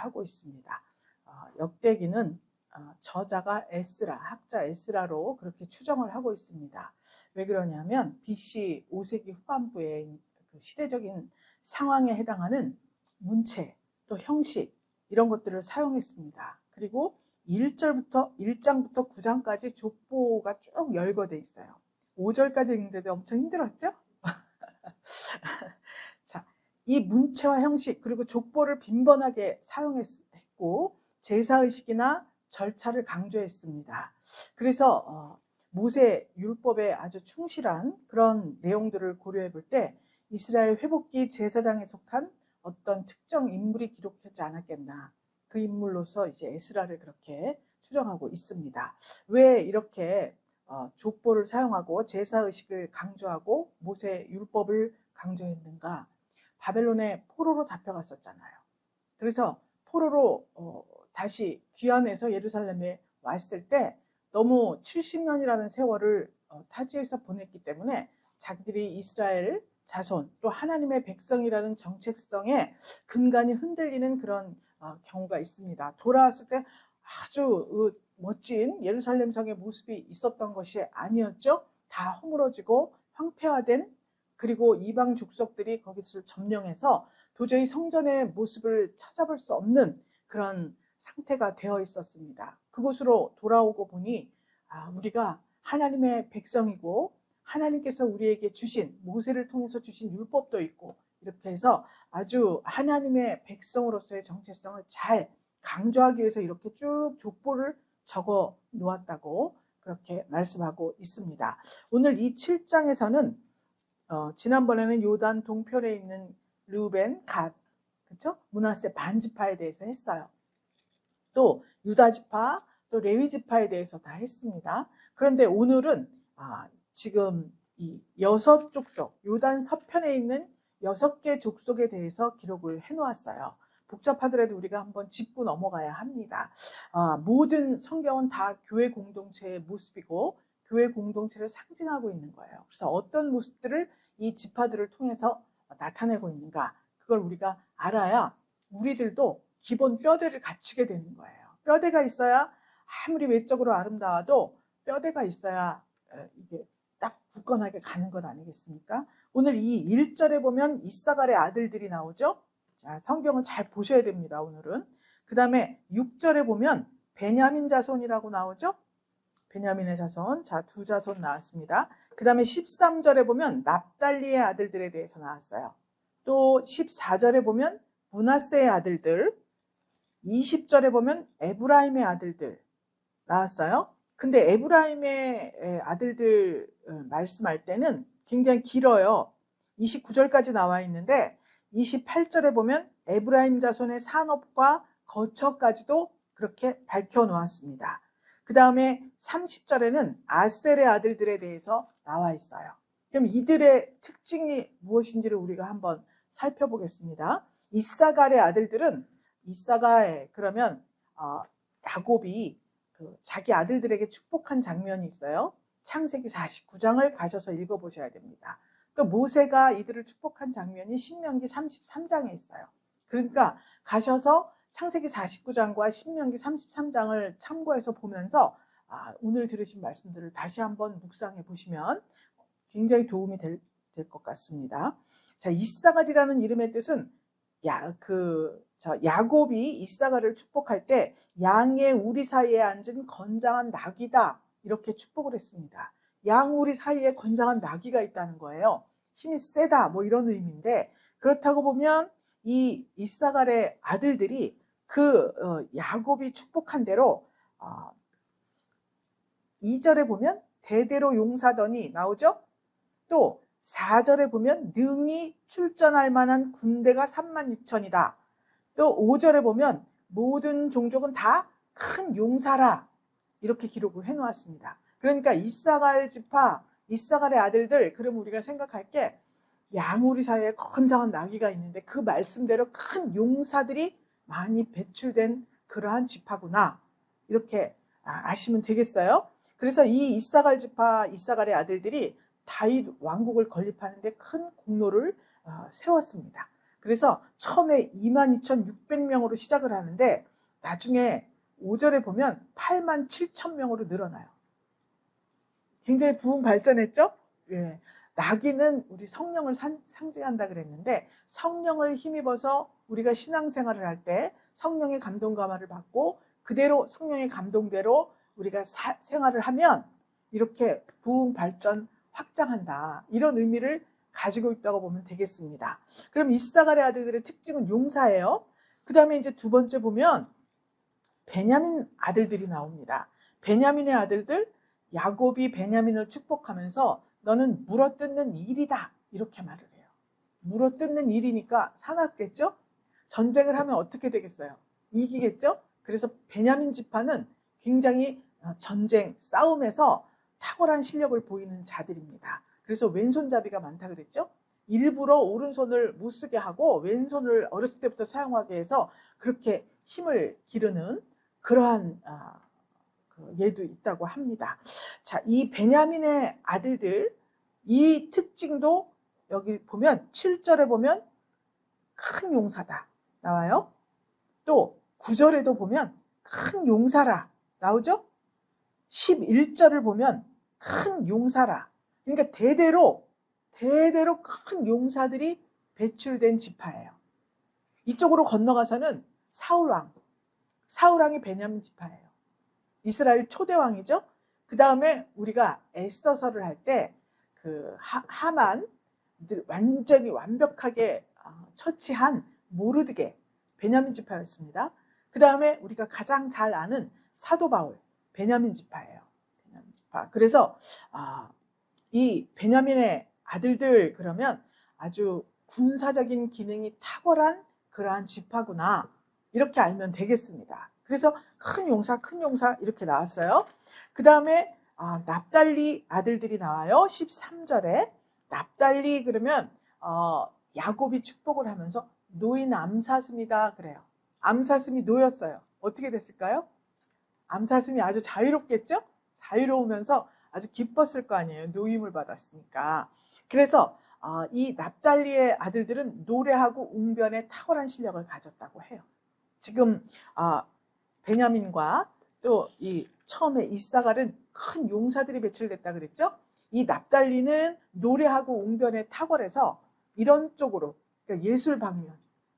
하고 있습니다. 역대기는 저자가 에스라, 학자 에스라로 그렇게 추정을 하고 있습니다. 왜 그러냐면 BC 5세기 후반부의 그 시대적인 상황에 해당하는 문체, 또 형식 이런 것들을 사용했습니다. 그리고 1장부터 9장까지 족보가 쭉 열거돼 있어요. 5절까지 읽는데도 엄청 힘들었죠? 자, 이 문체와 형식 그리고 족보를 빈번하게 사용했고 제사의식이나 절차를 강조했습니다. 그래서 모세 율법에 아주 충실한 그런 내용들을 고려해 볼 때 이스라엘 회복기 제사장에 속한 어떤 특정 인물이 기록하지 않았겠나. 그 인물로서 이제 에스라를 그렇게 추정하고 있습니다. 왜 이렇게 족보를 사용하고 제사의식을 강조하고 모세 율법을 강조했는가? 바벨론에 포로로 잡혀갔었잖아요. 그래서 포로로 다시 귀환해서 예루살렘에 왔을 때 너무 70년이라는 세월을 타지에서 보냈기 때문에 자기들이 이스라엘 자손 또 하나님의 백성이라는 정체성에 근간이 흔들리는 그런 경우가 있습니다. 돌아왔을 때 아주 멋진 예루살렘 성의 모습이 있었던 것이 아니었죠. 다 허물어지고 황폐화된 그리고 이방 족속들이 거기를 점령해서 도저히 성전의 모습을 찾아볼 수 없는 그런 상태가 되어 있었습니다. 그곳으로 돌아오고 보니 우리가 하나님의 백성이고 하나님께서 우리에게 주신 모세를 통해서 주신 율법도 있고 이렇게 해서 아주 하나님의 백성으로서의 정체성을 잘 강조하기 위해서 이렇게 쭉 족보를 적어 놓았다고 그렇게 말씀하고 있습니다. 오늘 이 7장에서는 지난번에는 요단 동편에 있는 르우벤, 갓, 그렇죠? 므낫세 반지파에 대해서 했어요. 또 유다 지파, 또 레위 지파에 대해서 다 했습니다. 그런데 오늘은 지금 이 6족속, 요단 서편에 있는 6개 족속에 대해서 기록을 해놓았어요. 복잡하더라도 우리가 한번 짚고 넘어가야 합니다. 모든 성경은 다 교회 공동체의 모습이고 교회 공동체를 상징하고 있는 거예요. 그래서 어떤 모습들을 이 지파들을 통해서 나타내고 있는가, 그걸 우리가 알아야 우리들도 기본 뼈대를 갖추게 되는 거예요. 뼈대가 있어야 아무리 외적으로 아름다워도 뼈대가 있어야 이게 딱 굳건하게 가는 것 아니겠습니까? 오늘 이 1절에 보면 이사갈의 아들들이 나오죠. 자, 성경을 잘 보셔야 됩니다. 오늘은. 그 다음에 6절에 보면 베냐민 자손이라고 나오죠. 베냐민의 자손. 자, 2자손 나왔습니다. 그 다음에 13절에 보면 납달리의 아들들에 대해서 나왔어요. 또 14절에 보면 므낫세의 아들들, 20절에 보면 에브라임의 아들들 나왔어요. 근데 에브라임의 아들들 말씀할 때는 굉장히 길어요. 29절까지 나와 있는데 28절에 보면 에브라임 자손의 산업과 거처까지도 그렇게 밝혀 놓았습니다. 그 다음에 30절에는 아셀의 아들들에 대해서 나와 있어요. 그럼 이들의 특징이 무엇인지를 우리가 한번 살펴보겠습니다. 이사갈의 아들들은 이사갈 그러면 야곱이 자기 아들들에게 축복한 장면이 있어요. 창세기 49장을 가셔서 읽어보셔야 됩니다. 또 모세가 이들을 축복한 장면이 신명기 33장에 있어요. 그러니까 가셔서 창세기 49장과 신명기 33장을 참고해서 보면서 오늘 들으신 말씀들을 다시 한번 묵상해 보시면 굉장히 도움이 될 것 같습니다. 자, 이사갈이라는 이름의 뜻은 야곱이 이사갈을 축복할 때 양의 우리 사이에 앉은 건장한 나귀다 이렇게 축복을 했습니다. 양 우리 사이에 건장한 나귀가 있다는 거예요. 힘이 세다 뭐 이런 의미인데, 그렇다고 보면 이 이사갈의 아들들이 야곱이 축복한 대로 2절에 보면 대대로 용사더니 나오죠. 또 4절에 보면 능히 출전할 만한 군대가 36,000이다. 또 5절에 보면 모든 종족은 다 큰 용사라 이렇게 기록을 해놓았습니다. 그러니까 이사갈 지파, 이사갈의 아들들, 그럼 우리가 생각할 게 양우리 사이에 건장한 나귀가 있는데 그 말씀대로 큰 용사들이 많이 배출된 그러한 지파구나 이렇게 아시면 되겠어요. 그래서 이 이사갈 지파, 이사갈의 아들들이 다윗 왕국을 건립하는 데 큰 공로를 세웠습니다. 그래서 처음에 22,600명으로 시작을 하는데 나중에 5절에 보면 87,000명으로 늘어나요. 굉장히 부흥 발전했죠? 예. 나귀는 우리 성령을 상징한다 그랬는데 성령을 힘입어서 우리가 신앙생활을 할 때 성령의 감동 감화를 받고 그대로 성령의 감동대로 우리가 생활을 하면 이렇게 부흥 발전 확장한다. 이런 의미를 가지고 있다고 보면 되겠습니다. 그럼 이사갈의 아들들의 특징은 용사예요. 그 다음에 이제 두 번째 보면 베냐민 아들들이 나옵니다. 베냐민의 아들들, 야곱이 베냐민을 축복하면서 너는 물어뜯는 일이다. 이렇게 말을 해요. 물어뜯는 일이니까 사납겠죠? 전쟁을 하면 어떻게 되겠어요? 이기겠죠? 그래서 베냐민 지파는 굉장히 전쟁, 싸움에서 탁월한 실력을 보이는 자들입니다. 그래서 왼손잡이가 많다 그랬죠? 일부러 오른손을 못 쓰게 하고 왼손을 어렸을 때부터 사용하게 해서 그렇게 힘을 기르는 그러한 예도 있다고 합니다. 자, 이 베냐민의 아들들, 이 특징도 여기 보면 7절에 보면 큰 용사다 나와요. 또 9절에도 보면 큰 용사라 나오죠. 11절을 보면 큰 용사라. 그러니까 대대로 큰 용사들이 배출된 지파예요. 이쪽으로 건너가서는 사울왕이 베냐민 지파예요. 이스라엘 초대왕이죠. 그 다음에 우리가 에스더서를 할 때 그 하만 완전히 완벽하게 처치한 모르드게 베냐민 지파였습니다. 그 다음에 우리가 가장 잘 아는 사도 바울 베냐민 지파예요. 베냐민 지파. 그래서 이 베냐민의 아들들 그러면 아주 군사적인 기능이 탁월한 그러한 지파구나 이렇게 알면 되겠습니다. 그래서 큰 용사 이렇게 나왔어요. 그 다음에 납달리 아들들이 나와요. 13절에 납달리 그러면 야곱이 축복을 하면서 노인 암사슴이다 그래요. 암사슴이 노였어요. 어떻게 됐을까요? 암사슴이 아주 자유롭겠죠? 자유로우면서 아주 기뻤을 거 아니에요. 노임을 받았으니까. 그래서 이 납달리의 아들들은 노래하고 웅변에 탁월한 실력을 가졌다고 해요. 지금 베냐민과 또 이 처음에 이사갈은 큰 용사들이 배출됐다 그랬죠? 이 납달리는 노래하고 웅변에 탁월해서 이런 쪽으로 그러니까 예술 방면,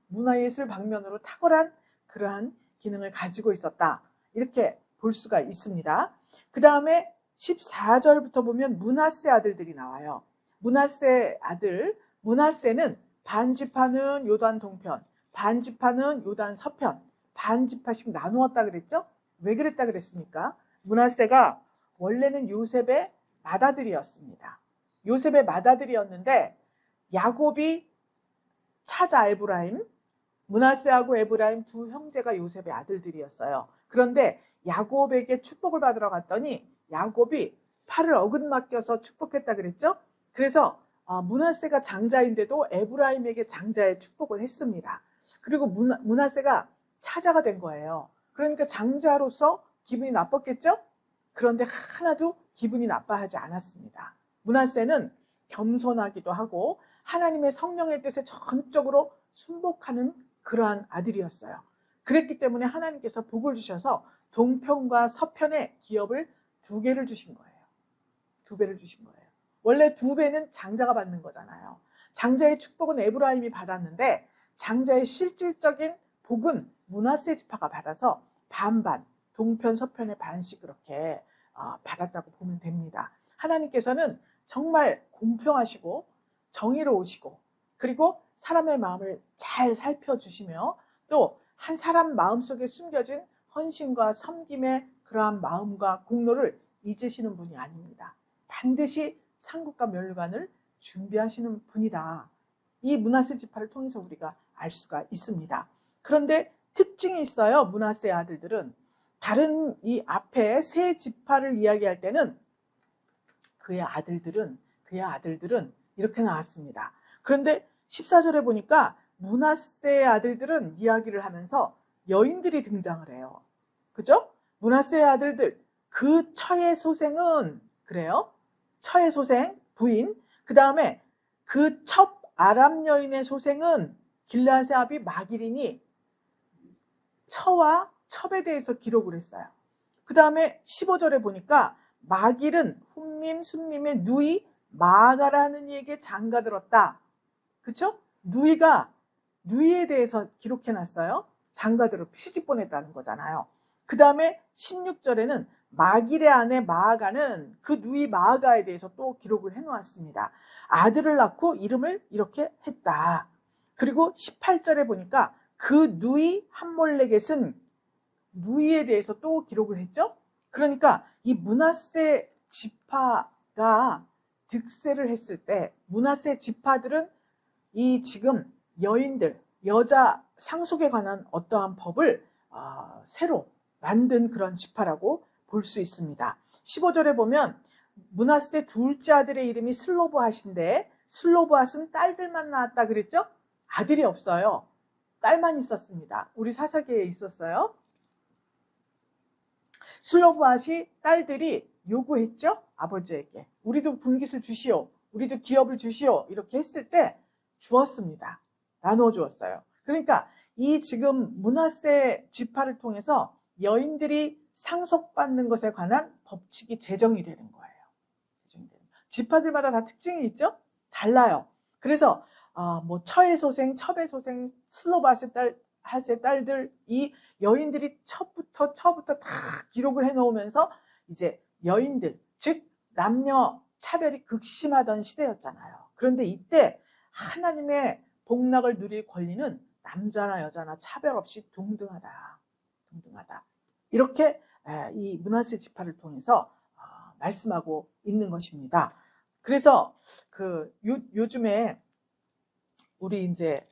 문화예술 방면으로 탁월한 그러한 기능을 가지고 있었다. 이렇게 볼 수가 있습니다. 그 다음에 14절부터 보면 므낫세 아들들이 나와요. 므낫세 아들, 므낫세는 반지파는 요단 동편, 반지파는 요단 서편, 반지파씩 나누었다 그랬죠? 왜 그랬다 그랬습니까? 므낫세가 원래는 요셉의 맏아들이었습니다. 요셉의 맏아들이었는데 야곱이 찾아 에브라임, 므낫세하고 에브라임 두 형제가 요셉의 아들들이었어요. 그런데 야곱에게 축복을 받으러 갔더니 야곱이 팔을 어긋맡겨서 축복했다 그랬죠? 그래서 므낫세가 장자인데도 에브라임에게 장자의 축복을 했습니다. 그리고 므낫세가 차자가 된 거예요. 그러니까 장자로서 기분이 나빴겠죠? 그런데 하나도 기분이 나빠하지 않았습니다. 므낫세는 겸손하기도 하고 하나님의 성령의 뜻에 전적으로 순복하는 그러한 아들이었어요. 그랬기 때문에 하나님께서 복을 주셔서 동편과 서편의 기업을 2개를 주신 거예요. 2배를 주신 거예요. 원래 2배는 장자가 받는 거잖아요. 장자의 축복은 에브라임이 받았는데 장자의 실질적인 복은 므낫세 지파가 받아서 반반, 동편, 서편의 반씩 그렇게 받았다고 보면 됩니다. 하나님께서는 정말 공평하시고 정의로우시고 그리고 사람의 마음을 잘 살펴주시며 또 한 사람 마음속에 숨겨진 헌신과 섬김의 그러한 마음과 공로를 잊으시는 분이 아닙니다. 반드시 상급과 멸관을 준비하시는 분이다. 이 므낫세 지파를 통해서 우리가 알 수가 있습니다. 그런데 특징이 있어요. 므낫세 아들들은 다른 이 앞에 세 지파를 이야기할 때는 그의 아들들은 이렇게 나왔습니다. 그런데 14절에 보니까 므낫세의 아들들은 이야기를 하면서 여인들이 등장을 해요. 그죠? 므낫세의 아들들, 그 처의 소생은 그래요. 처의 소생, 부인. 그 다음에 그 첩 아람 여인의 소생은 길르앗의 아비 마길인이 처와 첩에 대해서 기록을 했어요. 그 다음에 15절에 보니까 마길은 훈밈, 순밈의 누이 마가라는 이에게 장가들었다. 그쵸? 누이에 대해서 기록해놨어요. 장가들어 시집 보냈다는 거잖아요. 그 다음에 16절에는 마길의 아내 마아가는 그 누이 마아가에 대해서 또 기록을 해놓았습니다. 아들을 낳고 이름을 이렇게 했다. 그리고 18절에 보니까 그 누이 함몰레겟은 누이에 대해서 또 기록을 했죠. 그러니까 이 므낫세 지파가 득세를 했을 때 므낫세 지파들은 이 지금 여인들, 여자 상속에 관한 어떠한 법을 새로 만든 그런 지파라고 볼 수 있습니다. 15절에 보면 므낫세 둘째 아들의 이름이 슬로브핫인데 슬로브핫은 딸들만 낳았다 그랬죠? 아들이 없어요. 딸만 있었습니다. 우리 사사기에 있었어요. 슬로브핫이 딸들이 요구했죠? 아버지에게. 우리도 분깃을 주시오. 우리도 기업을 주시오. 이렇게 했을 때 주었습니다. 나눠 주었어요. 그러니까 이 지금 므낫세 지파를 통해서 여인들이 상속받는 것에 관한 법칙이 제정이 되는 거예요. 지파들마다 다 특징이 있죠? 달라요. 그래서 뭐 처의 소생, 첩의 소생, 슬로브핫의 딸들 이 여인들이 처부터 다 기록을 해놓으면서 이제 여인들, 즉 남녀 차별이 극심하던 시대였잖아요. 그런데 이때 하나님의 복락을 누릴 권리는 남자나 여자나 차별 없이 동등하다. 이렇게 이 므낫세 지파를 통해서 말씀하고 있는 것입니다. 그래서 요즘에 우리 이제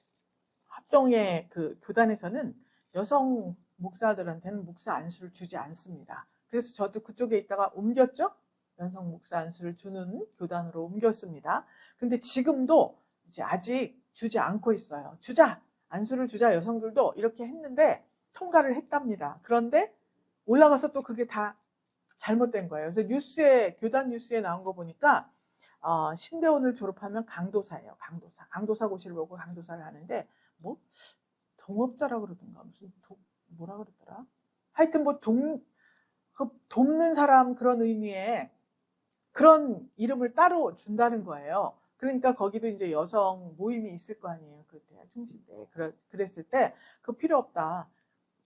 합동의 그 교단에서는 여성 목사들한테는 목사 안수를 주지 않습니다. 그래서 저도 그쪽에 있다가 옮겼죠. 여성 목사 안수를 주는 교단으로 옮겼습니다. 근데 지금도 이제 아직 주지 않고 있어요. 안수를 주자 여성들도 이렇게 했는데 통과를 했답니다. 그런데 올라가서 또 그게 다 잘못된 거예요. 그래서 교단 뉴스에 나온 거 보니까 신대원을 졸업하면 강도사예요. 강도사 고시를 보고 강도사를 하는데 뭐 동업자라고 그러던가 무슨 뭐라 그러더라. 하여튼 뭐 돕는 사람 그런 의미의 그런 이름을 따로 준다는 거예요. 그러니까 거기도 이제 여성 모임이 있을 거 아니에요. 그때 충실 때 그랬을 때 그거 필요 없다.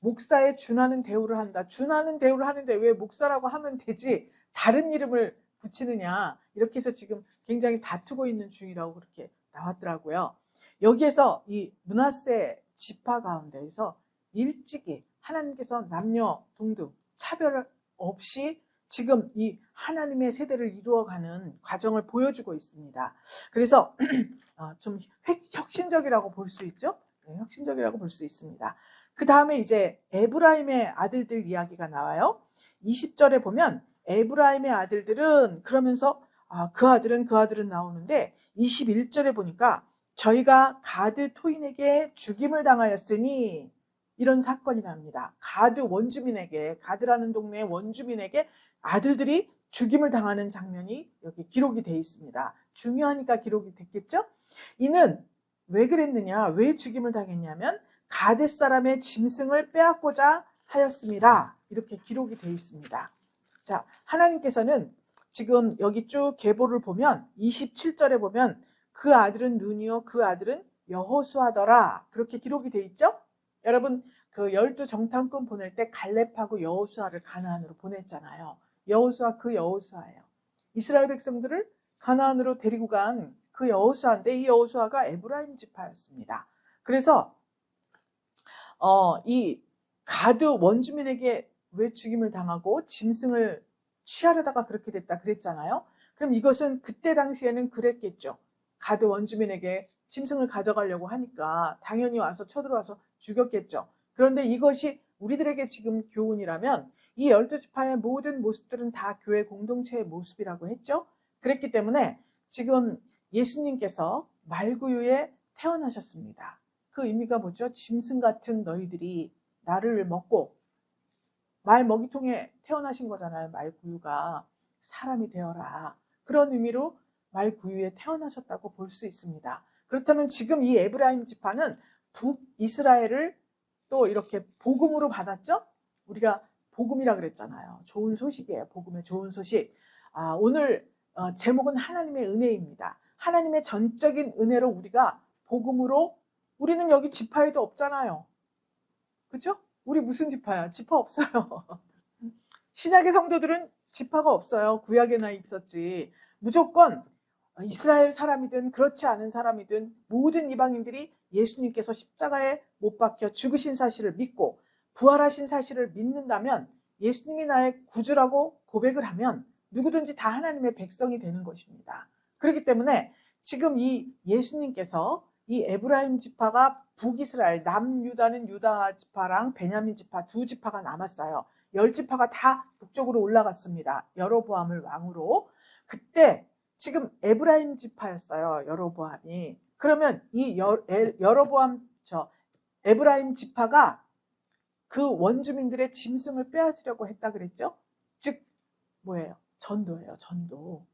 목사에 준하는 대우를 한다. 준하는 대우를 하는데 왜 목사라고 하면 되지 다른 이름을 붙이느냐. 이렇게 해서 지금 굉장히 다투고 있는 중이라고 그렇게 나왔더라고요. 여기에서 이 므낫세 지파 가운데에서 일찍이 하나님께서 남녀 동등 차별 없이 지금 이 하나님의 세대를 이루어가는 과정을 보여주고 있습니다. 그래서 좀 혁신적이라고 볼 수 있죠. 네, 혁신적이라고 볼 수 있습니다. 그 다음에 이제 에브라임의 아들들 이야기가 나와요. 20절에 보면 에브라임의 아들들은 그러면서 그 아들은 나오는데 21절에 보니까 저희가 가드 토인에게 죽임을 당하였으니 이런 사건이 납니다. 가드라는 동네의 원주민에게 아들들이 죽임을 당하는 장면이 여기 기록이 되어 있습니다. 중요하니까 기록이 됐겠죠? 이는 왜 그랬느냐? 왜 죽임을 당했냐면 가뎃 사람의 짐승을 빼앗고자 하였음이라 이렇게 기록이 되어 있습니다. 자, 하나님께서는 지금 여기 쭉 계보를 보면 27절에 보면 그 아들은 눈이요 그 아들은 여호수아더라 그렇게 기록이 되어 있죠? 여러분 그 12정탐꾼 보낼 때 갈렙하고 여호수아를 가나안으로 보냈잖아요. 여호수아예요. 이스라엘 백성들을 가나안으로 데리고 간 그 여호수아인데 이 여호수아가 에브라임 지파였습니다. 그래서 이 가드 원주민에게 왜 죽임을 당하고 짐승을 취하려다가 그렇게 됐다 그랬잖아요. 그럼 이것은 그때 당시에는 그랬겠죠. 가드 원주민에게 짐승을 가져가려고 하니까 당연히 와서 쳐들어와서 죽였겠죠. 그런데 이것이 우리들에게 지금 교훈이라면 이 12지파의 모든 모습들은 다 교회 공동체의 모습이라고 했죠. 그랬기 때문에 지금 예수님께서 말구유에 태어나셨습니다. 그 의미가 뭐죠? 짐승 같은 너희들이 나를 먹고 말 먹이통에 태어나신 거잖아요. 말구유가 사람이 되어라. 그런 의미로 말구유에 태어나셨다고 볼 수 있습니다. 그렇다면 지금 이 에브라임 지파는 북이스라엘을 또 이렇게 복음으로 받았죠? 우리가 복음이라 그랬잖아요. 좋은 소식이에요. 복음의 좋은 소식. 오늘 제목은 하나님의 은혜입니다. 하나님의 전적인 은혜로 우리가 복음으로, 우리는 여기 지파에도 없잖아요. 그렇죠? 우리 무슨 지파야? 지파 없어요. 신약의 성도들은 지파가 없어요. 구약에나 있었지. 무조건 이스라엘 사람이든 그렇지 않은 사람이든 모든 이방인들이 예수님께서 십자가에 못 박혀 죽으신 사실을 믿고 부활하신 사실을 믿는다면, 예수님이 나의 구주라고 고백을 하면 누구든지 다 하나님의 백성이 되는 것입니다. 그렇기 때문에 지금 이 예수님께서 이 에브라임 지파가 북이스라엘, 남유다는 유다 지파랑 베냐민 지파 두 지파가 남았어요. 10지파가 다 북쪽으로 올라갔습니다. 여로보암을 왕으로. 그때 지금 에브라임 지파였어요. 여로보암이. 그러면 이 에브라임 지파가 그 원주민들의 짐승을 빼앗으려고 했다 그랬죠? 즉 뭐예요? 전도예요. 전도.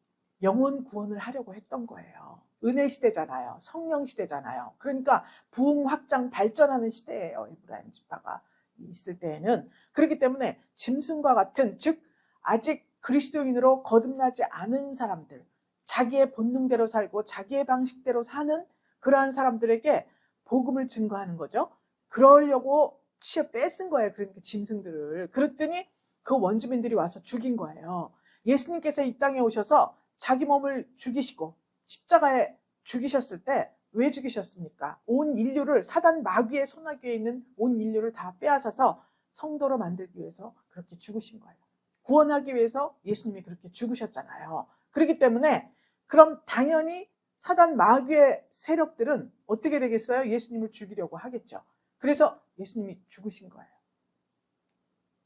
영혼 구원을 하려고 했던 거예요. 은혜 시대잖아요. 성령 시대잖아요. 그러니까 부흥 확장 발전하는 시대예요. 에브라임 지파가 있을 때에는. 그렇기 때문에 짐승과 같은, 즉 아직 그리스도인으로 거듭나지 않은 사람들, 자기의 본능대로 살고 자기의 방식대로 사는 그러한 사람들에게 복음을 증거하는 거죠. 그러려고 치어 뺏은 거예요. 그러니까 짐승들을. 그랬더니 그 원주민들이 와서 죽인 거예요. 예수님께서 이 땅에 오셔서 자기 몸을 죽이시고 십자가에 죽이셨을 때 왜 죽이셨습니까? 온 인류를, 사단 마귀의 손아귀에 있는 온 인류를 다 빼앗아서 성도로 만들기 위해서 그렇게 죽으신 거예요. 구원하기 위해서 예수님이 그렇게 죽으셨잖아요. 그렇기 때문에 그럼 당연히 사단 마귀의 세력들은 어떻게 되겠어요? 예수님을 죽이려고 하겠죠. 그래서 예수님이 죽으신 거예요.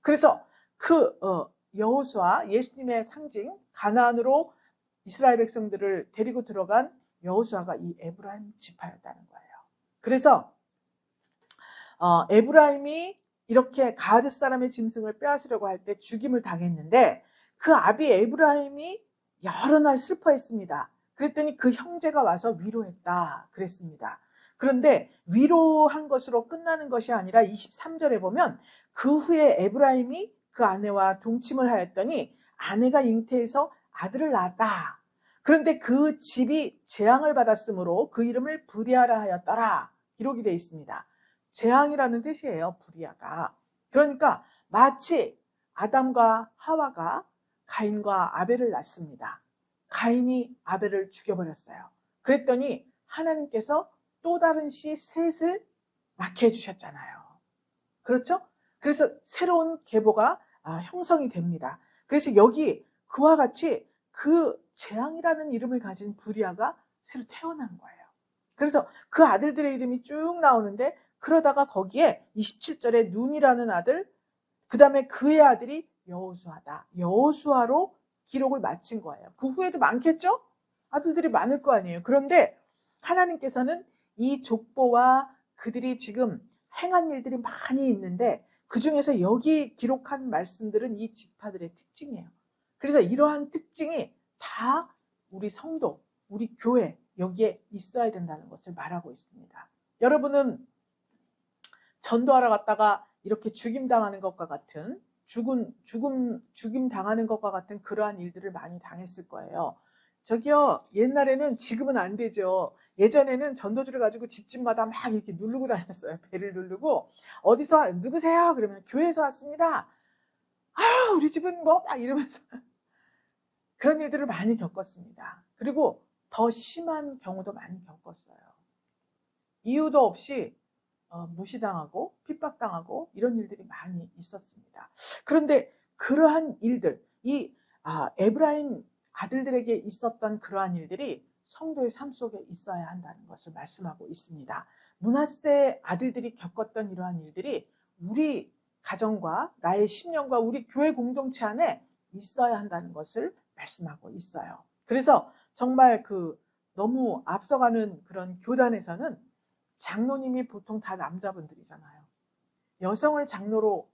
그래서 여호수아, 예수님의 상징 가나안으로 이스라엘 백성들을 데리고 들어간 여호수아가 이 에브라임 지파였다는 거예요. 그래서 에브라임이 이렇게 가드 사람의 짐승을 빼앗으려고 할 때 죽임을 당했는데, 그 아비 에브라임이 여러 날 슬퍼했습니다. 그랬더니 그 형제가 와서 위로했다 그랬습니다. 그런데 위로한 것으로 끝나는 것이 아니라 23절에 보면 그 후에 에브라임이 그 아내와 동침을 하였더니 아내가 잉태해서 아들을 낳았다. 그런데 그 집이 재앙을 받았으므로 그 이름을 브리아라 하였더라. 기록이 되어 있습니다. 재앙이라는 뜻이에요. 브리아가. 그러니까 마치 아담과 하와가 가인과 아벨을 낳습니다. 가인이 아벨을 죽여버렸어요. 그랬더니 하나님께서 또 다른 씨 셋을 낳게 해주셨잖아요. 그렇죠? 그래서 새로운 계보가 형성이 됩니다. 그래서 여기 그와 같이 그 재앙이라는 이름을 가진 브리아가 새로 태어난 거예요. 그래서 그 아들들의 이름이 쭉 나오는데, 그러다가 거기에 27절에 눈이라는 아들, 그 다음에 그의 아들이 여호수아다. 여호수아로 기록을 마친 거예요. 그 후에도 많겠죠? 아들들이 많을 거 아니에요. 그런데 하나님께서는 이 족보와 그들이 지금 행한 일들이 많이 있는데, 그 중에서 여기 기록한 말씀들은 이 지파들의 특징이에요. 그래서 이러한 특징이 다 우리 성도, 우리 교회 여기에 있어야 된다는 것을 말하고 있습니다. 여러분은 전도하러 갔다가 이렇게 죽임 당하는 것과 같은, 죽임 당하는 것과 같은 그러한 일들을 많이 당했을 거예요. 저기요, 옛날에는, 지금은 안 되죠. 예전에는 전도주를 가지고 집집마다 막 이렇게 누르고 다녔어요. 배를 누르고, 어디서 누구세요? 그러면 교회에서 왔습니다. 우리 집은 뭐 막 이러면서 그런 일들을 많이 겪었습니다. 그리고 더 심한 경우도 많이 겪었어요. 이유도 없이 무시당하고 핍박당하고 이런 일들이 많이 있었습니다. 그런데 그러한 일들, 이 에브라임 아들들에게 있었던 그러한 일들이 성도의 삶 속에 있어야 한다는 것을 말씀하고 있습니다. 므낫세 아들들이 겪었던 이러한 일들이 우리 가정과 나의 심령과 우리 교회 공동체 안에 있어야 한다는 것을 말씀하고 있어요. 그래서 정말 너무 앞서가는 그런 교단에서는 장로님이 보통 다 남자분들이잖아요. 여성을 장로로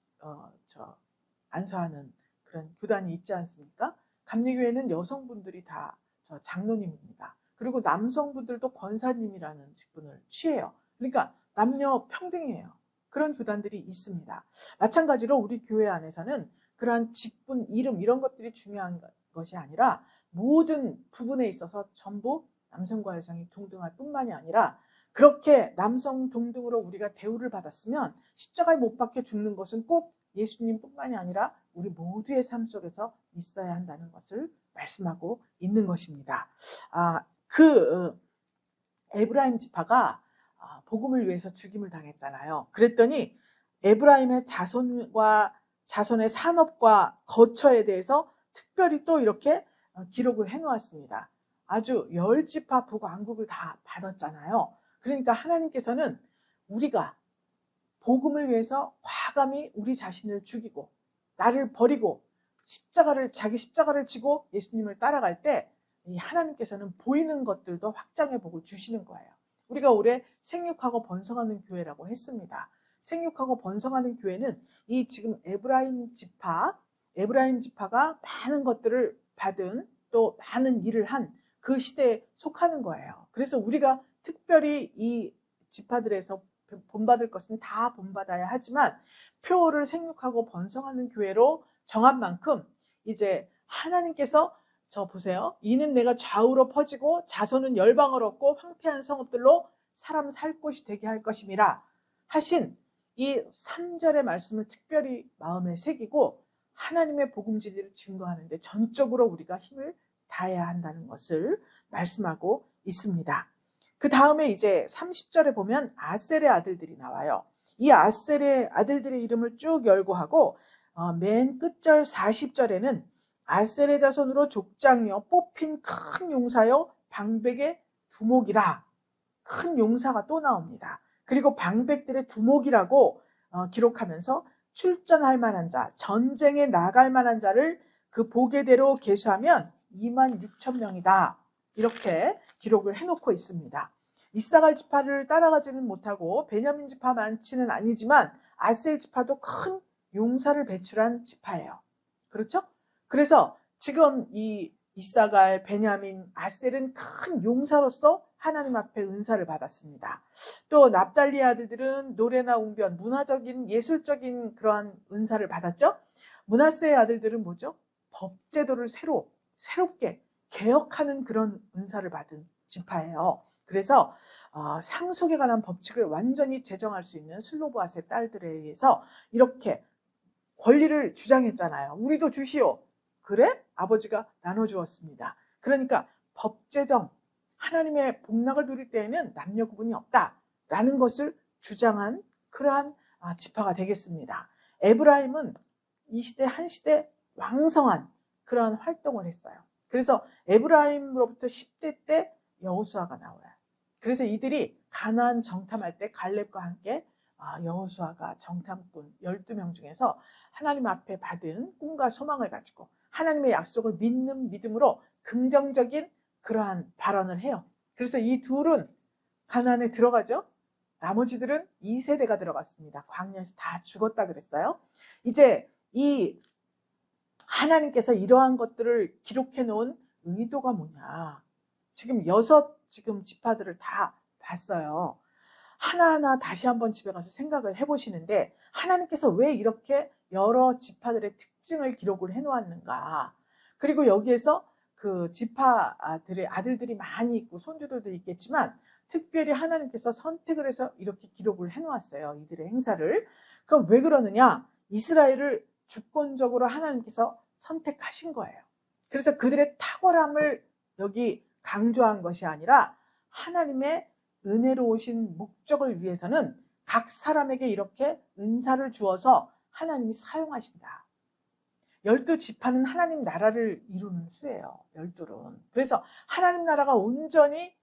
안수하는 그런 교단이 있지 않습니까? 감리교회는 여성분들이 다 장로님입니다. 그리고 남성분들도 권사님이라는 직분을 취해요. 그러니까 남녀 평등이에요. 그런 교단들이 있습니다. 마찬가지로 우리 교회 안에서는 그러한 직분, 이름 이런 것들이 중요한 것이 아니라 모든 부분에 있어서 전부 남성과 여성이 동등할 뿐만이 아니라 그렇게 남성 동등으로 우리가 대우를 받았으면 십자가에 못 박혀 죽는 것은 꼭 예수님뿐만이 아니라 우리 모두의 삶 속에서 있어야 한다는 것을 말씀하고 있는 것입니다. 에브라임 지파가 복음을 위해서 죽임을 당했잖아요. 그랬더니 에브라임의 자손의 산업과 거처에 대해서 특별히 또 이렇게 기록을 해놓았습니다. 아주 10지파 북왕국을 다 받았잖아요. 그러니까 하나님께서는 우리가 복음을 위해서 과감히 우리 자신을 죽이고 나를 버리고 자기 십자가를 지고 예수님을 따라갈 때 이 하나님께서는 보이는 것들도 확장의 복을 주시는 거예요. 우리가 올해 생육하고 번성하는 교회라고 했습니다. 생육하고 번성하는 교회는 이 지금 에브라임 지파가 많은 것들을 받은 또 많은 일을 한 그 시대에 속하는 거예요. 그래서 우리가 특별히 이 지파들에서 본받을 것은 다 본받아야 하지만 표를 생육하고 번성하는 교회로 정한 만큼 이제 하나님께서 보세요. 이는 내가 좌우로 퍼지고 자손은 열방을 얻고 황폐한 성읍들로 사람 살 곳이 되게 할 것임이라 하신 이 3절의 말씀을 특별히 마음에 새기고 하나님의 복음 진리를 증거하는데 전적으로 우리가 힘을 다해야 한다는 것을 말씀하고 있습니다. 그 다음에 이제 30절에 보면 아셀의 아들들이 나와요. 이 아셀의 아들들의 이름을 쭉 열거하고 맨 끝절 40절에는 아셀의 자손으로 족장이요 뽑힌 큰 용사요 방백의 두목이라 큰 용사가 또 나옵니다. 그리고 방백들의 두목이라고 기록하면서 출전할 만한 자, 전쟁에 나갈 만한 자를 그 보게대로 계수하면 26,000명이다. 이렇게 기록을 해놓고 있습니다. 이사갈 지파를 따라가지는 못하고 베냐민 지파만치는 아니지만 아셀 지파도 큰 용사를 배출한 지파예요. 그렇죠? 그래서 지금 이 이사갈, 베냐민, 아셀은 큰 용사로서 하나님 앞에 은사를 받았습니다. 또 납달리 아들들은 노래나 웅변, 문화적인 예술적인 그러한 은사를 받았죠. 므낫세의 아들들은 뭐죠? 법제도를 새롭게 개혁하는 그런 은사를 받은 지파예요. 그래서 상속에 관한 법칙을 완전히 제정할 수 있는 슬로보아스의 딸들에 의해서 이렇게 권리를 주장했잖아요. 우리도 주시오. 그래? 아버지가 나눠주었습니다. 그러니까 법제정, 하나님의 복락을 누릴 때에는 남녀 구분이 없다라는 것을 주장한 그러한 지파가 되겠습니다. 에브라임은 이 시대 한 시대 왕성한 그러한 활동을 했어요. 그래서 에브라임으로부터 10대 때 여호수아가 나와요. 그래서 이들이 가나안 정탐할 때 갈렙과 함께 여호수아가 정탐꾼 12명 중에서 하나님 앞에 받은 꿈과 소망을 가지고 하나님의 약속을 믿는 믿음으로 긍정적인 그러한 발언을 해요. 그래서 이 둘은 가나안에 들어가죠. 나머지들은 2세대가 들어갔습니다. 광야에서 다 죽었다 그랬어요. 이제 이 하나님께서 이러한 것들을 기록해 놓은 의도가 뭐냐. 지금 6 지파들을 다 봤어요. 하나하나 다시 한번 집에 가서 생각을 해보시는데 하나님께서 왜 이렇게 여러 지파들의 특징을 기록을 해놓았는가. 그리고 여기에서 그 지파들의 아들들이 많이 있고 손주들도 있겠지만 특별히 하나님께서 선택을 해서 이렇게 기록을 해놓았어요. 이들의 행사를. 그럼 왜 그러느냐. 이스라엘을 주권적으로 하나님께서 선택하신 거예요. 그래서 그들의 탁월함을 여기 강조한 것이 아니라 하나님의 은혜로우신 목적을 위해서는 각 사람에게 이렇게 은사를 주어서 하나님이 사용하신다. 12지파는 하나님 나라를 이루는 수예요. 12은. 그래서 하나님 나라가 온전히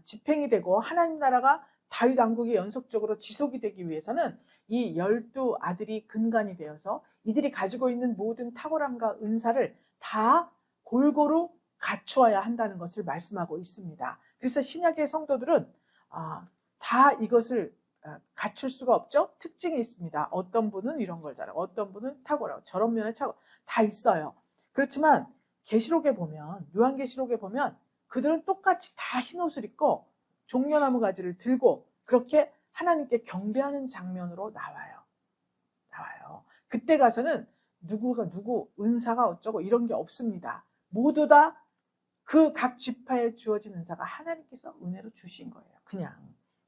집행이 되고 하나님 나라가 다윗 왕국이 연속적으로 지속이 되기 위해서는 이 12 아들이 근간이 되어서 이들이 가지고 있는 모든 탁월함과 은사를 다 골고루 갖추어야 한다는 것을 말씀하고 있습니다. 그래서 신약의 성도들은 다 이것을 갖출 수가 없죠. 특징이 있습니다. 어떤 분은 이런 걸 잘하고 어떤 분은 탁월하고 저런 면에 다 있어요. 그렇지만 계시록에 보면 요한계시록에 보면 그들은 똑같이 다 흰옷을 입고 종려나무 가지를 들고 그렇게 하나님께 경배하는 장면으로 나와요. 그때 가서는 누구가 누구, 은사가 어쩌고 이런 게 없습니다. 모두 다 그 각 지파에 주어진 은사가 하나님께서 은혜로 주신 거예요. 그냥.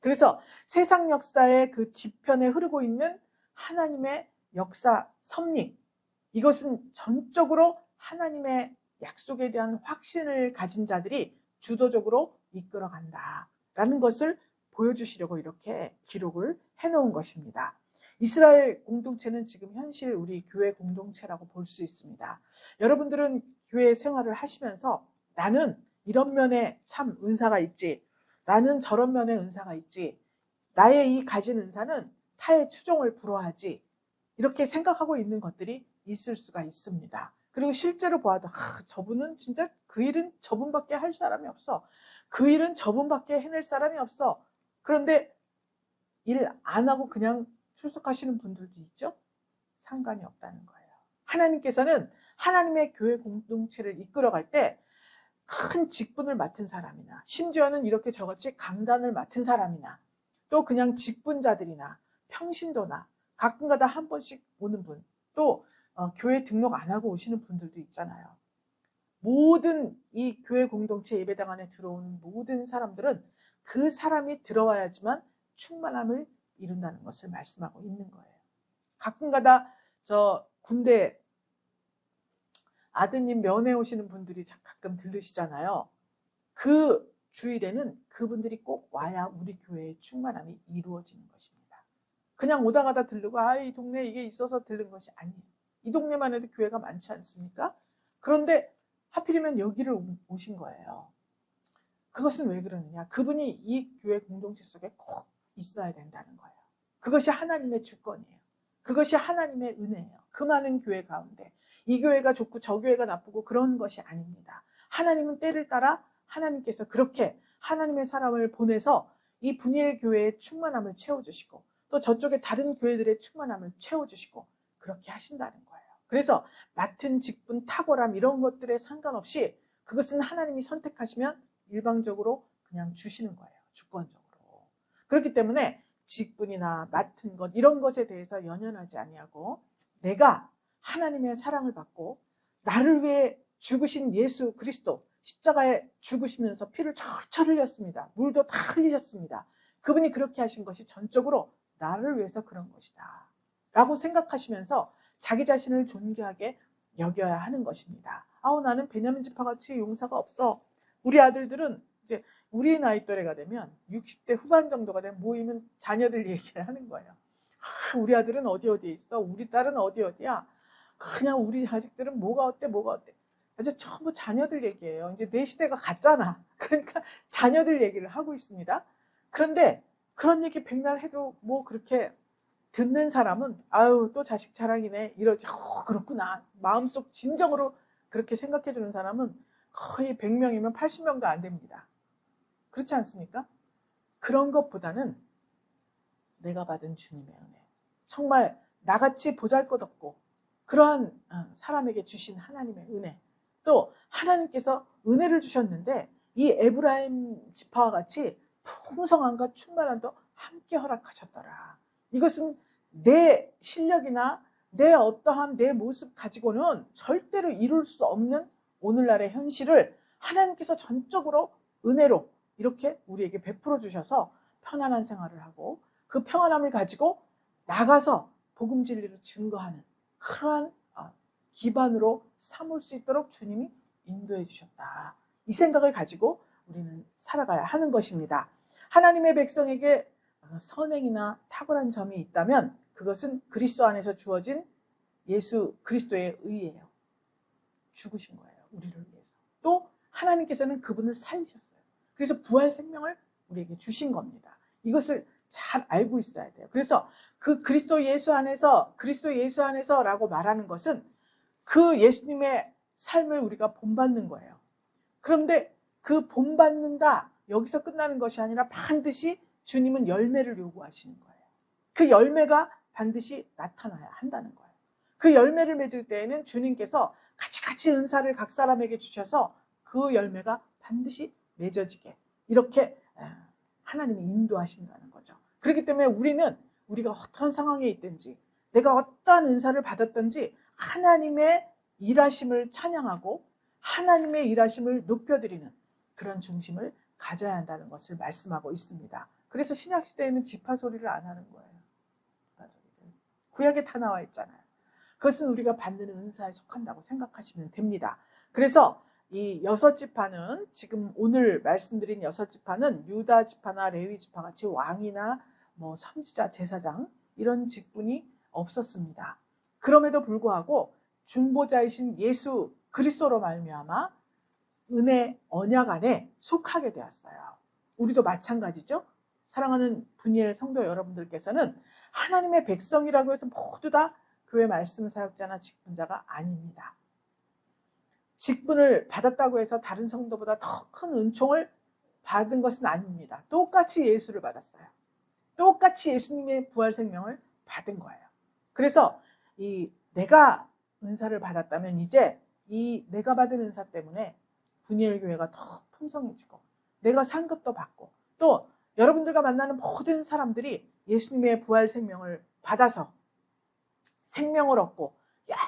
그래서 세상 역사의 그 뒤편에 흐르고 있는 하나님의 역사 섭리, 이것은 전적으로 하나님의 약속에 대한 확신을 가진 자들이 주도적으로 이끌어간다라는 것을 보여주시려고 이렇게 기록을 해놓은 것입니다. 이스라엘 공동체는 지금 현실 우리 교회 공동체라고 볼 수 있습니다. 여러분들은 교회 생활을 하시면서 나는 이런 면에 참 은사가 있지, 나는 저런 면에 은사가 있지, 나의 이 가진 은사는 타의 추종을 불허하지, 이렇게 생각하고 있는 것들이 있을 수가 있습니다. 그리고 실제로 보아도 저분은 진짜 그 일은 저분밖에 할 사람이 없어, 그 일은 저분밖에 해낼 사람이 없어. 그런데 일 안 하고 그냥 출석하시는 분들도 있죠? 상관이 없다는 거예요. 하나님께서는 하나님의 교회 공동체를 이끌어갈 때 큰 직분을 맡은 사람이나, 심지어는 이렇게 저같이 강단을 맡은 사람이나, 또 그냥 직분자들이나 평신도나 가끔가다 한 번씩 오는 분, 또 교회 등록 안 하고 오시는 분들도 있잖아요. 모든 이 교회 공동체 예배당 안에 들어오는 모든 사람들은 그 사람이 들어와야지만 충만함을 이룬다는 것을 말씀하고 있는 거예요. 가끔가다 저 군대 아드님 면회 오시는 분들이 가끔 들르시잖아요. 그 주일에는 그분들이 꼭 와야 우리 교회의 충만함이 이루어지는 것입니다. 그냥 오다 가다 들르고 이 동네에 이게 있어서 들른 것이 아니에요. 이 동네만 해도 교회가 많지 않습니까? 그런데 하필이면 여기를 오신 거예요. 그것은 왜 그러느냐? 그분이 이 교회 공동체 속에 꼭 있어야 된다는 거예요. 그것이 하나님의 주권이에요. 그것이 하나님의 은혜예요. 그 많은 교회 가운데 이 교회가 좋고 저 교회가 나쁘고 그런 것이 아닙니다. 하나님은 때를 따라 하나님께서 그렇게 하나님의 사람을 보내서 이 분일 교회의 충만함을 채워주시고, 또 저쪽에 다른 교회들의 충만함을 채워주시고 그렇게 하신다는 거예요. 그래서 맡은 직분, 탁월함 이런 것들에 상관없이 그것은 하나님이 선택하시면 일방적으로 그냥 주시는 거예요. 주권적으로. 그렇기 때문에 직분이나 맡은 것 이런 것에 대해서 연연하지 아니하고, 내가 하나님의 사랑을 받고 나를 위해 죽으신 예수 그리스도, 십자가에 죽으시면서 피를 철철 흘렸습니다. 물도 다 흘리셨습니다. 그분이 그렇게 하신 것이 전적으로 나를 위해서 그런 것이다 라고 생각하시면서 자기 자신을 존귀하게 여겨야 하는 것입니다. 나는 베냐민 지파같이 용사가 없어. 우리 아들들은 이제 우리 나이 또래가 되면 60대 후반 정도가 되면 모이면 자녀들 얘기를 하는 거예요. 우리 아들은 어디에 있어? 우리 딸은 어디야? 그냥 우리 자식들은 뭐가 어때? 아주 전부 자녀들 얘기예요. 이제 내 시대가 갔잖아. 그러니까 자녀들 얘기를 하고 있습니다. 그런데 그런 얘기 백날 해도 뭐 그렇게 듣는 사람은 또 자식 자랑이네 이러지. 그렇구나. 마음속 진정으로 그렇게 생각해 주는 사람은 거의 100명이면 80명도 안 됩니다. 그렇지 않습니까? 그런 것보다는 내가 받은 주님의 은혜, 정말 나같이 보잘것없고 그러한 사람에게 주신 하나님의 은혜, 또 하나님께서 은혜를 주셨는데 이 에브라임 지파와 같이 풍성함과 충만함도 함께 허락하셨더라. 이것은 내 실력이나 내 어떠한 내 모습 가지고는 절대로 이룰 수 없는 오늘날의 현실을 하나님께서 전적으로 은혜로 이렇게 우리에게 베풀어 주셔서 편안한 생활을 하고 그 평안함을 가지고 나가서 복음 진리를 증거하는 그러한 기반으로 삼을 수 있도록 주님이 인도해 주셨다. 이 생각을 가지고 우리는 살아가야 하는 것입니다. 하나님의 백성에게 선행이나 탁월한 점이 있다면 그것은 그리스도 안에서 주어진 예수 그리스도의 의예요. 죽으신 거예요. 우리를 위해서. 또 하나님께서는 그분을 살리셨어요. 그래서 부활 생명을 우리에게 주신 겁니다. 이것을 잘 알고 있어야 돼요. 그래서 그 그리스도 예수 안에서라고 말하는 것은 그 예수님의 삶을 우리가 본받는 거예요. 그런데 그 본받는다 여기서 끝나는 것이 아니라 반드시 주님은 열매를 요구하시는 거예요. 그 열매가 반드시 나타나야 한다는 거예요. 그 열매를 맺을 때에는 주님께서 같이 은사를 각 사람에게 주셔서 그 열매가 반드시 맺어지게 이렇게 하나님이 인도하신다는 거죠. 그렇기 때문에 우리는 우리가 어떤 상황에 있든지 내가 어떠한 은사를 받았든지 하나님의 일하심을 찬양하고 하나님의 일하심을 높여드리는 그런 중심을 가져야 한다는 것을 말씀하고 있습니다. 그래서 신약시대에는 지파 소리를 안 하는 거예요. 구약에 다 나와 있잖아요. 그것은 우리가 받는 은사에 속한다고 생각하시면 됩니다. 그래서 이 6지파는 지금 오늘 말씀드린 6지파는 유다 지파나 레위 지파 같이 왕이나 뭐 선지자, 제사장 이런 직분이 없었습니다. 그럼에도 불구하고 중보자이신 예수 그리스도로 말미암아 은혜 언약 안에 속하게 되었어요. 우리도 마찬가지죠. 사랑하는 분이엘 성도 여러분들께서는 하나님의 백성이라고 해서 모두 다 교회 말씀 사역자나 직분자가 아닙니다. 직분을 받았다고 해서 다른 성도보다 더 큰 은총을 받은 것은 아닙니다. 똑같이 예수를 받았어요. 똑같이 예수님의 부활 생명을 받은 거예요. 그래서 내가 은사를 받았다면 이제 이 내가 받은 은사 때문에 분이엘 교회가 더 풍성해지고 내가 상급도 받고 또 여러분들과 만나는 모든 사람들이 예수님의 부활 생명을 받아서 생명을 얻고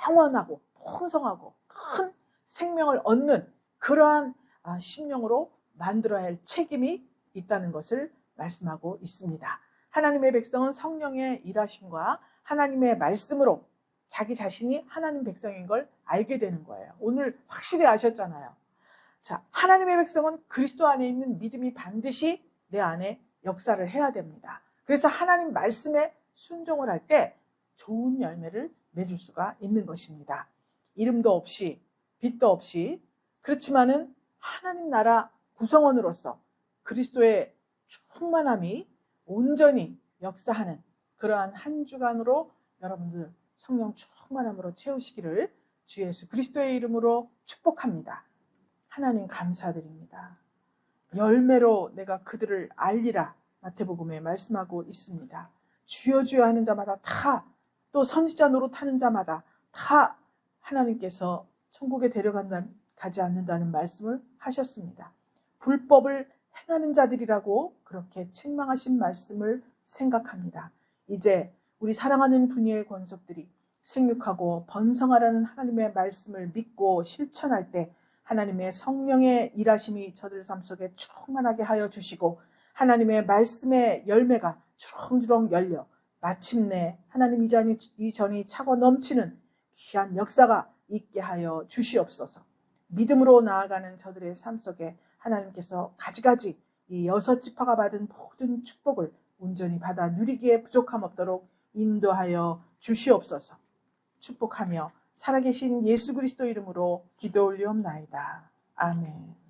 영원하고 풍성하고 큰 생명을 얻는 그러한 심령으로 만들어야 할 책임이 있다는 것을 말씀하고 있습니다. 하나님의 백성은 성령의 일하심과 하나님의 말씀으로 자기 자신이 하나님 백성인 걸 알게 되는 거예요. 오늘 확실히 아셨잖아요. 자, 하나님의 백성은 그리스도 안에 있는 믿음이 반드시 내 안에 역사를 해야 됩니다. 그래서 하나님 말씀에 순종을 할 때 좋은 열매를 맺을 수가 있는 것입니다. 이름도 없이 빛도 없이 그렇지만은 하나님 나라 구성원으로서 그리스도의 충만함이 온전히 역사하는 그러한 한 주간으로 여러분들 성령 충만함으로 채우시기를 주 예수 그리스도의 이름으로 축복합니다. 하나님 감사드립니다. 열매로 내가 그들을 알리라 마태복음에 말씀하고 있습니다. 주여 주여 하는 자마다 다 또 선지자 노릇하는 자마다 다 하나님께서 천국에 가지 않는다는 말씀을 하셨습니다. 불법을 행하는 자들이라고 그렇게 책망하신 말씀을 생각합니다. 이제 우리 사랑하는 분이엘 권속들이 생육하고 번성하라는 하나님의 말씀을 믿고 실천할 때 하나님의 성령의 일하심이 저들 삶 속에 충만하게 하여 주시고 하나님의 말씀의 열매가 주렁주렁 열려 마침내 하나님 이 전이 차고 넘치는 귀한 역사가 있게 하여 주시옵소서. 믿음으로 나아가는 저들의 삶 속에 하나님께서 가지가지 이 6지파가 받은 모든 축복을 온전히 받아 누리기에 부족함 없도록 인도하여 주시옵소서. 축복하며 살아계신 예수 그리스도 이름으로 기도 올리옵나이다. 아멘.